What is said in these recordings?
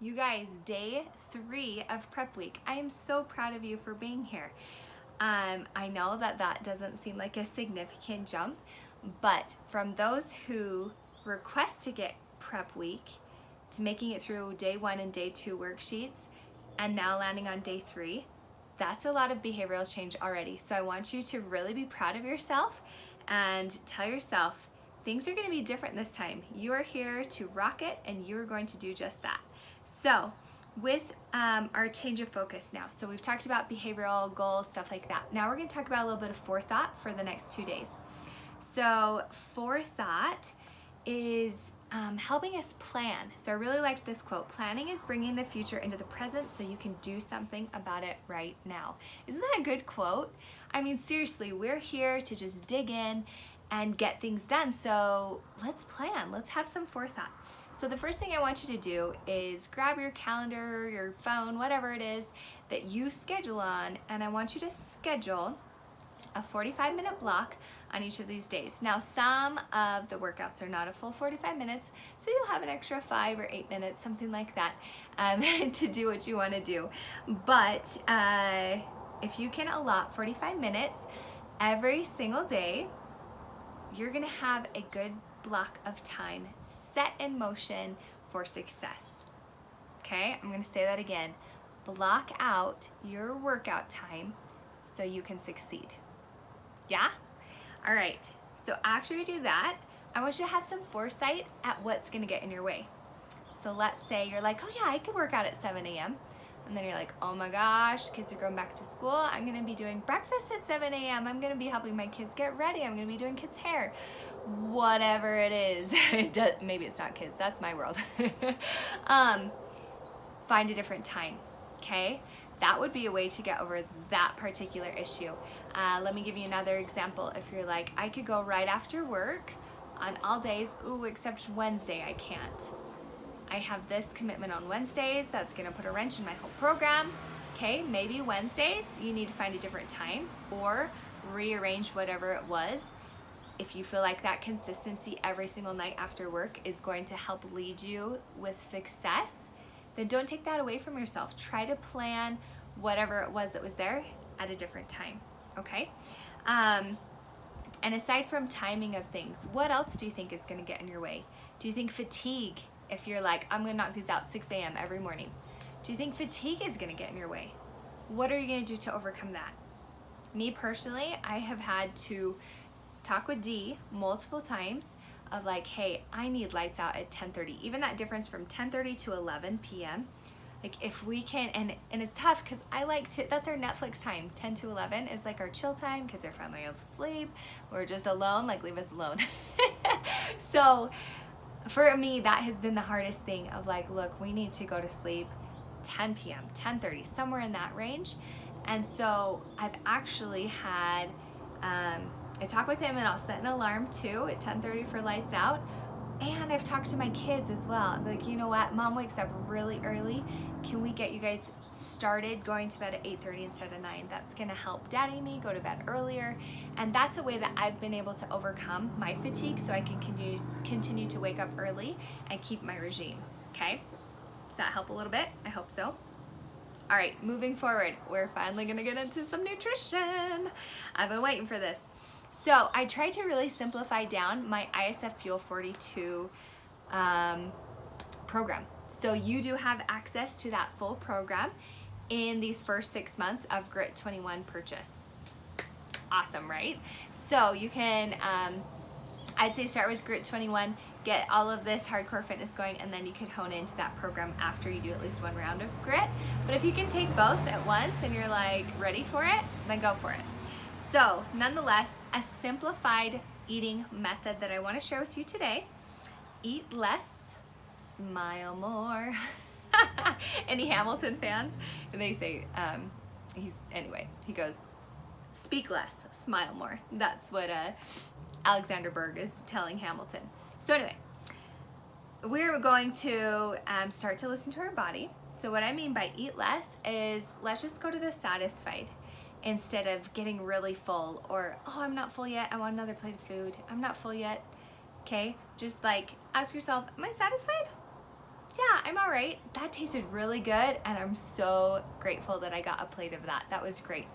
You guys, day 3 of prep week. I am so proud of you for being here. I know that doesn't seem like a significant jump, but from those who request to get prep week to making it through day 1 and day 2 worksheets and now landing on day 3, that's a lot of behavioral change already. So I want you to really be proud of yourself and tell yourself things are going to be different this time. You are here to rock it and you are going to do just that. So with our change of focus now, so we've talked about behavioral goals, stuff like that. Now we're going to talk about a little bit of forethought for the next 2 days. So forethought is helping us plan. So I really liked this quote: planning is bringing the future into the present so you can do something about it right now. Isn't that a good quote? I mean, seriously, we're here to just dig in and get things done. So let's plan, let's have some forethought. So the first thing I want you to do is grab your calendar, your phone, whatever it is that you schedule on, and I want you to schedule a 45-minute block on each of these days. Now, some of the workouts are not a full 45 minutes, so you'll have an extra 5 or 8 minutes, something like that, to do what you want to do. But if you can allot 45 minutes every single day, you're gonna have a good block of time set in motion for success. Okay, I'm gonna say that again. Block out your workout time so you can succeed. Yeah? All right, so after you do that, I want you to have some foresight at what's gonna get in your way. So let's say you're like, oh yeah, I could work out at 7 a.m. And then you're like, oh my gosh, kids are going back to school. I'm gonna be doing breakfast at 7 a.m. I'm gonna be helping my kids get ready. I'm gonna be doing kids' hair. Whatever it is. Maybe it's not kids, that's my world. Find a different time, okay? That would be a way to get over that particular issue. Let me give you another example. If you're like, I could go right after work on all days, ooh, except Wednesday I can't. I have this commitment on Wednesdays that's gonna put a wrench in my whole program. Okay, maybe Wednesdays you need to find a different time or rearrange whatever it was. If you feel like that consistency every single night after work is going to help lead you with success, then don't take that away from yourself. Try to plan whatever it was that was there at a different time, okay? And aside from timing of things, what else do you think is gonna get in your way? Do you think fatigue? If you're like, I'm gonna knock these out 6 a.m. every morning, do you think fatigue is gonna get in your way? What are you gonna do to overcome that? Me personally, I have had to talk with Dee multiple times of like, hey, I need lights out at 10:30. Even that difference from 10:30 to 11 p.m. Like if we can, and it's tough because I like to, that's our Netflix time. 10 to 11 is like our chill time. Kids are finally asleep. We're just alone, like leave us alone. So for me, that has been the hardest thing of like, look, we need to go to sleep 10 p.m., 10:30, somewhere in that range. And so I've actually had, I talk with him and I'll set an alarm too at 10:30 for lights out. And I've talked to my kids as well. I'm like, you know what, mom wakes up really early. Can we get you guys started going to bed at 8:30 instead of 9? That's gonna help daddy and me go to bed earlier. And that's a way that I've been able to overcome my fatigue so I can continue to wake up early and keep my regime, okay? Does that help a little bit? I hope so. All right, moving forward, we're finally gonna get into some nutrition. I've been waiting for this. So I tried to really simplify down my ISF Fuel 42 program. So you do have access to that full program in these first 6 months of Grit 21 purchase. Awesome, right? So you can, I'd say start with Grit 21, get all of this hardcore fitness going, and then you could hone into that program after you do at least 1 round of Grit. But if you can take both at once and you're like ready for it, then go for it. So nonetheless, a simplified eating method that I want to share with you today: eat less, smile more. Any Hamilton fans? And they say, he goes, speak less, smile more. That's what Alexander Berg is telling Hamilton. So anyway, we're going to start to listen to our body. So what I mean by eat less is let's just go to the satisfied instead of getting really full, or, oh, I'm not full yet, I want another plate of food. I'm not full yet, okay? Just like ask yourself, am I satisfied? Yeah, I'm all right. That tasted really good, and I'm so grateful that I got a plate of that. That was great.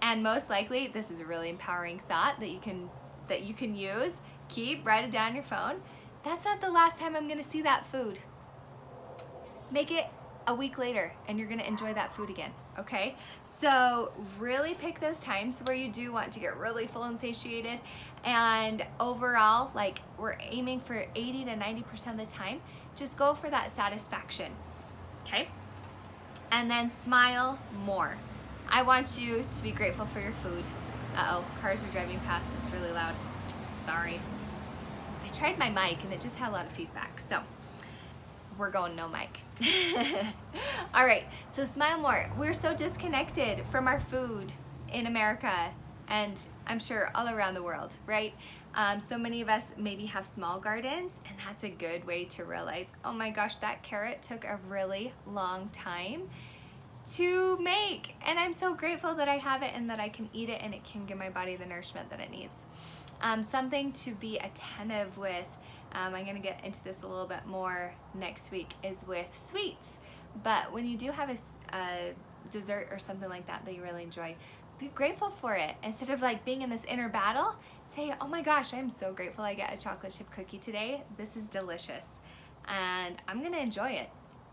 And most likely, this is a really empowering thought that you can use. Keep, write it down on your phone. That's not the last time I'm gonna see that food. Make it a week later, and you're gonna enjoy that food again, okay? So really pick those times where you do want to get really full and satiated, and overall, like, we're aiming for 80 to 90% of the time. Just go for that satisfaction, okay? And then smile more. I want you to be grateful for your food. Uh-oh, cars are driving past, it's really loud. Sorry. I tried my mic and it just had a lot of feedback, so we're going no mic. All right, so smile more. We're so disconnected from our food in America, and I'm sure all around the world, right? So many of us maybe have small gardens, and that's a good way to realize, oh my gosh, that carrot took a really long time to make, and I'm so grateful that I have it and that I can eat it and it can give my body the nourishment that it needs. Something to be attentive with, I'm going to get into this a little bit more next week, is with sweets. But when you do have a dessert or something like that that you really enjoy, be grateful for it. Instead of like being in this inner battle, say, oh my gosh, I'm so grateful I get a chocolate chip cookie today. This is delicious and I'm going to enjoy it.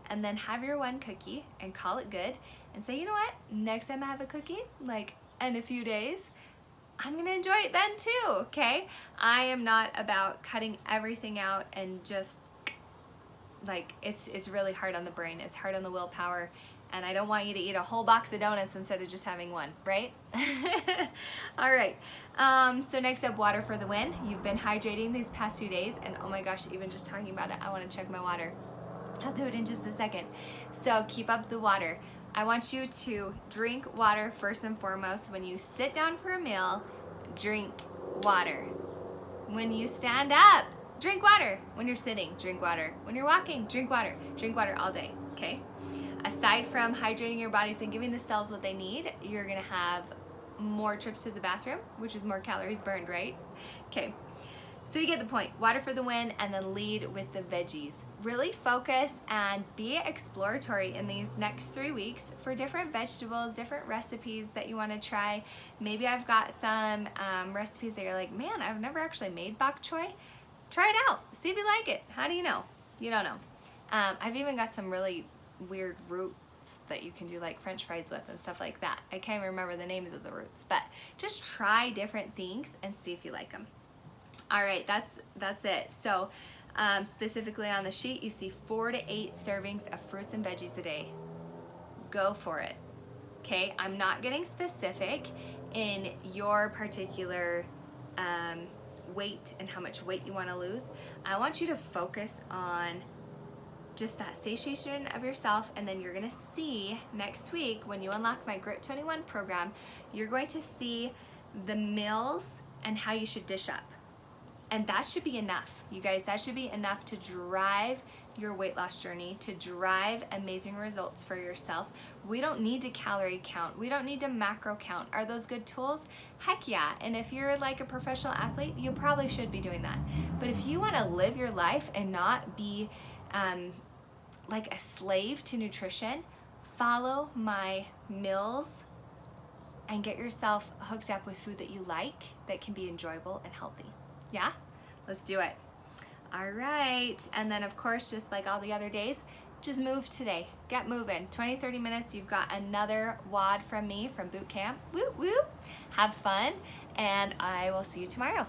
And then have your one cookie and call it good and say, you know what, next time I have a cookie, like in a few days, I'm gonna enjoy it then too, okay? I am not about cutting everything out and just like, it's really hard on the brain, it's hard on the willpower, and I don't want you to eat a whole box of donuts instead of just having one, right? All right, so next up, water for the win. You've been hydrating these past few days, and oh my gosh, even just talking about it, I wanna check my water. I'll do it in just a second. So keep up the water. I want you to drink water first and foremost. When you sit down for a meal, drink water. When you stand up, drink water. When you're sitting, drink water. When you're walking, drink water. Drink water all day, okay? Aside from hydrating your bodies and giving the cells what they need, you're gonna have more trips to the bathroom, which is more calories burned, right? Okay. So you get the point. Water for the win, and then lead with the veggies. Really focus and be exploratory in these next 3 weeks for different vegetables, different recipes that you want to try. Maybe I've got some recipes that you're like, man, I've never actually made bok choy. Try it out. See if you like it. How do you know? You don't know. I've even got some really weird roots that you can do like French fries with and stuff like that. I can't remember the names of the roots, but just try different things and see if you like them. All right, that's it. So specifically on the sheet, you see 4 to 8 servings of fruits and veggies a day. Go for it, okay? I'm not getting specific in your particular weight and how much weight you want to lose. I want you to focus on just that satiation of yourself, and then you're gonna see next week when you unlock my Grit 21 program, you're going to see the meals and how you should dish up. And that should be enough, you guys. That should be enough to drive your weight loss journey, to drive amazing results for yourself. We don't need to calorie count. We don't need to macro count. Are those good tools? Heck yeah. And if you're like a professional athlete, you probably should be doing that. But if you want to live your life and not be like a slave to nutrition, follow my meals and get yourself hooked up with food that you like, that can be enjoyable and healthy. Yeah, let's do it. All right, and then of course, just like all the other days, just move today. Get moving. 20-30 minutes, you've got another WOD from me from boot camp. Woo woo. Have fun, and I will see you tomorrow.